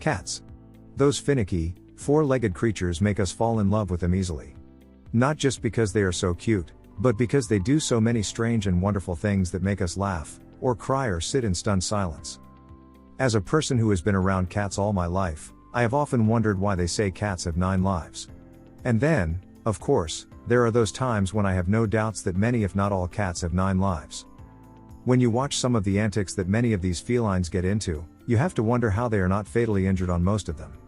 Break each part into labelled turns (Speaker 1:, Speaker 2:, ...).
Speaker 1: Cats. Those finicky, four-legged creatures make us fall in love with them easily. Not just because they are so cute, but because they do so many strange and wonderful things that make us laugh, or cry or sit in stunned silence. As a person who has been around cats all my life, I have often wondered why they say cats have 9 lives. And then, of course, there are those times when I have no doubts that many if not all cats have 9 lives. When you watch some of the antics that many of these felines get into, you have to wonder how they are not fatally injured on most of them.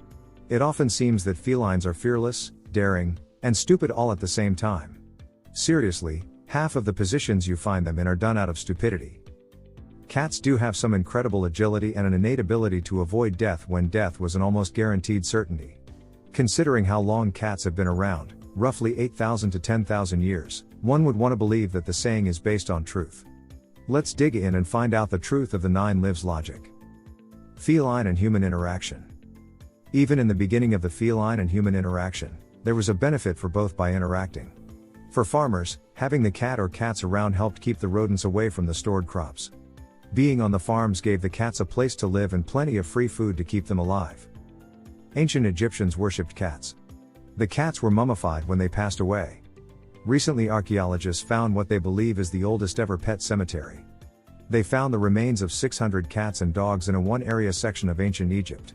Speaker 1: It often seems that felines are fearless, daring, and stupid all at the same time. Seriously, half of the positions you find them in are done out of stupidity. Cats do have some incredible agility and an innate ability to avoid death when death was an almost guaranteed certainty. Considering how long cats have been around, roughly 8,000 to 10,000 years, one would want to believe that the saying is based on truth. Let's dig in and find out the truth of the 9 lives logic. Feline and human interaction. Even in the beginning of the feline and human interaction, there was a benefit for both by interacting. For farmers, having the cat or cats around helped keep the rodents away from the stored crops. Being on the farms gave the cats a place to live and plenty of free food to keep them alive. Ancient Egyptians worshipped cats. The cats were mummified when they passed away. Recently, archaeologists found what they believe is the oldest ever pet cemetery. They found the remains of 600 cats and dogs in a one-area section of ancient Egypt.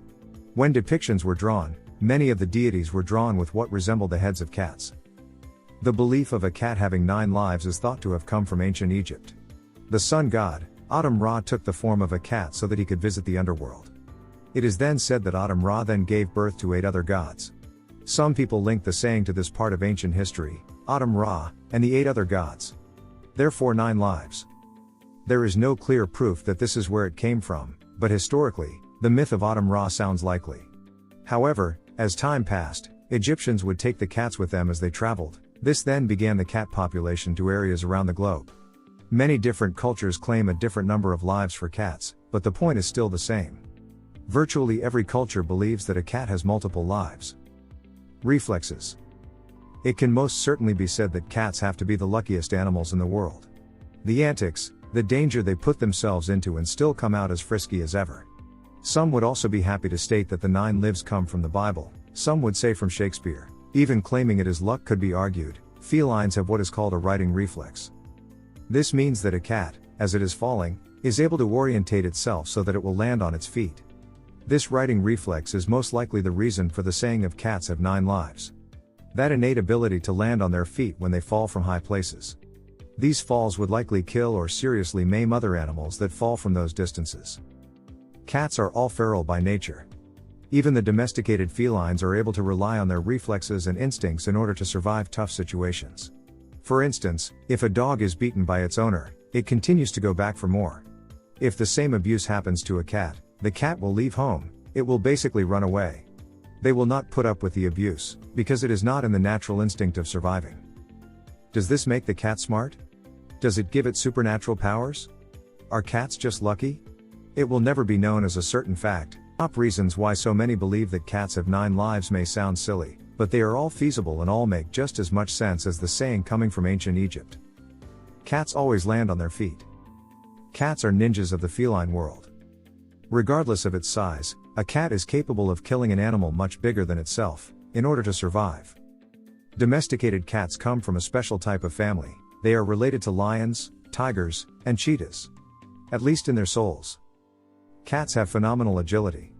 Speaker 1: When depictions were drawn, many of the deities were drawn with what resembled the heads of cats. The belief of a cat having 9 lives is thought to have come from ancient Egypt. The sun god, Atum-Ra, took the form of a cat so that he could visit the underworld. It is then said that Atum-Ra then gave birth to 8 other gods. Some people link the saying to this part of ancient history, Atum-Ra, and the 8 other gods. Therefore 9 lives. There is no clear proof that this is where it came from, but historically, the myth of Atum-Ra sounds likely. However, as time passed, Egyptians would take the cats with them as they traveled. This then began the cat population to areas around the globe. Many different cultures claim a different number of lives for cats, but the point is still the same. Virtually every culture believes that a cat has multiple lives. Reflexes. It can most certainly be said that cats have to be the luckiest animals in the world. The antics, the danger they put themselves into, and still come out as frisky as ever. Some would also be happy to state that the 9 lives come from the Bible, some would say from Shakespeare. Even claiming it is luck could be argued. Felines have what is called a righting reflex. This means that a cat, as it is falling, is able to orientate itself so that it will land on its feet. This righting reflex is most likely the reason for the saying of cats have 9 lives. That innate ability to land on their feet when they fall from high places. These falls would likely kill or seriously maim other animals that fall from those distances. Cats are all feral by nature. Even the domesticated felines are able to rely on their reflexes and instincts in order to survive tough situations. For instance, if a dog is beaten by its owner, it continues to go back for more. If the same abuse happens to a cat, the cat will leave home, it will basically run away. They will not put up with the abuse, because it is not in the natural instinct of surviving. Does this make the cat smart? Does it give it supernatural powers? Are cats just lucky? It will never be known as a certain fact. Top reasons why so many believe that cats have 9 lives may sound silly, but they are all feasible and all make just as much sense as the saying coming from ancient Egypt. Cats always land on their feet. Cats are ninjas of the feline world. Regardless of its size, a cat is capable of killing an animal much bigger than itself, in order to survive. Domesticated cats come from a special type of family. They are related to lions, tigers, and cheetahs. At least in their souls. Cats have phenomenal agility.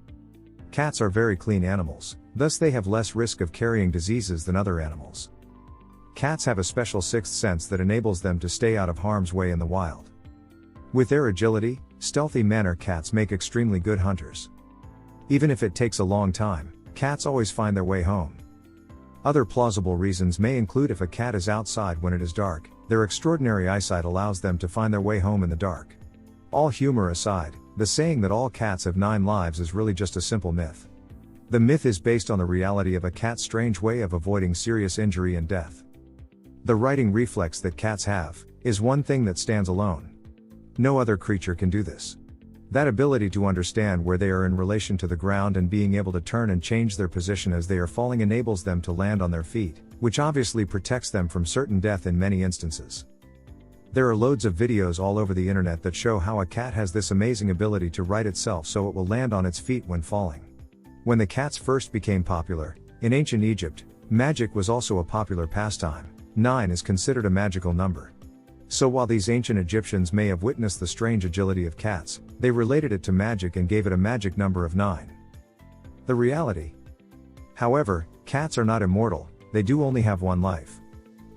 Speaker 1: Cats are very clean animals, thus they have less risk of carrying diseases than other animals. Cats have a special sixth sense that enables them to stay out of harm's way in the wild. With their agility, stealthy manner, cats make extremely good hunters. Even if it takes a long time, cats always find their way home. Other plausible reasons may include if a cat is outside when it is dark, their extraordinary eyesight allows them to find their way home in the dark. All humor aside, the saying that all cats have 9 lives is really just a simple myth. The myth is based on the reality of a cat's strange way of avoiding serious injury and death. The righting reflex that cats have is one thing that stands alone. No other creature can do this. That ability to understand where they are in relation to the ground and being able to turn and change their position as they are falling enables them to land on their feet, which obviously protects them from certain death in many instances. There are loads of videos all over the internet that show how a cat has this amazing ability to right itself so it will land on its feet when falling. When the cats first became popular, in ancient Egypt, magic was also a popular pastime. 9 is considered a magical number. So while these ancient Egyptians may have witnessed the strange agility of cats, they related it to magic and gave it a magic number of 9. The reality. However, cats are not immortal, they do only have one life.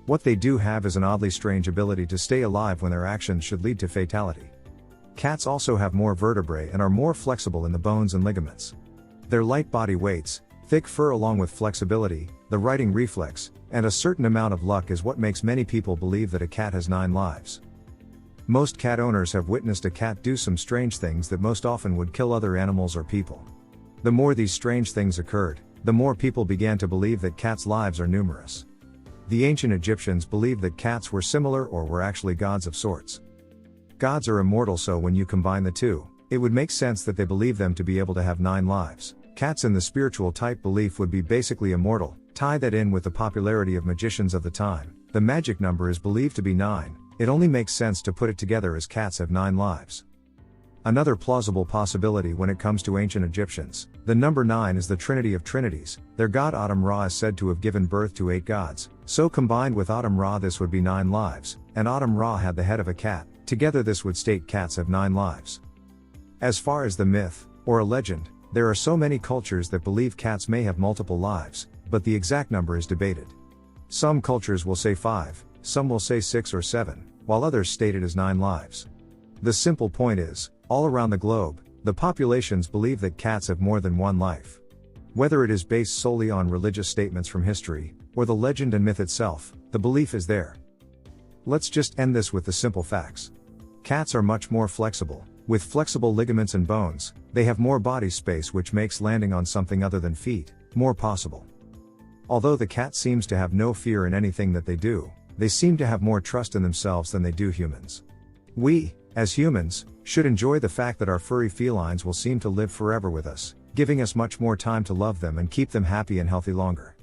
Speaker 1: What they do have is an oddly strange ability to stay alive when their actions should lead to fatality. Cats also have more vertebrae and are more flexible in the bones and ligaments. Their light body weights, thick fur along with flexibility, the righting reflex, and a certain amount of luck is what makes many people believe that a cat has 9 lives. Most cat owners have witnessed a cat do some strange things that most often would kill other animals or people. The more these strange things occurred, the more people began to believe that cats' lives are numerous. The ancient Egyptians believed that cats were similar or were actually gods of sorts. Gods are immortal, so when you combine the two, it would make sense that they believe them to be able to have 9 lives. Cats in the spiritual type belief would be basically immortal. Tie that in with the popularity of magicians of the time. The magic number is believed to be 9, it only makes sense to put it together as cats have 9 lives. Another plausible possibility when it comes to ancient Egyptians, the number 9 is the Trinity of Trinities. Their god Atum-Ra is said to have given birth to 8 gods, so combined with Atum-Ra this would be 9 lives, and Atum-Ra had the head of a cat. Together this would state cats have 9 lives. As far as the myth, or a legend, there are so many cultures that believe cats may have multiple lives, but the exact number is debated. Some cultures will say 5, some will say 6 or 7, while others state it as 9 lives. The simple point is, all around the globe, the populations believe that cats have more than one life. Whether it is based solely on religious statements from history, or the legend and myth itself, the belief is there. Let's just end this with the simple facts. Cats are much more flexible. With flexible ligaments and bones, they have more body space, which makes landing on something other than feet more possible. Although the cat seems to have no fear in anything that they do, they seem to have more trust in themselves than they do humans. We, as humans, should enjoy the fact that our furry felines will seem to live forever with us, giving us much more time to love them and keep them happy and healthy longer.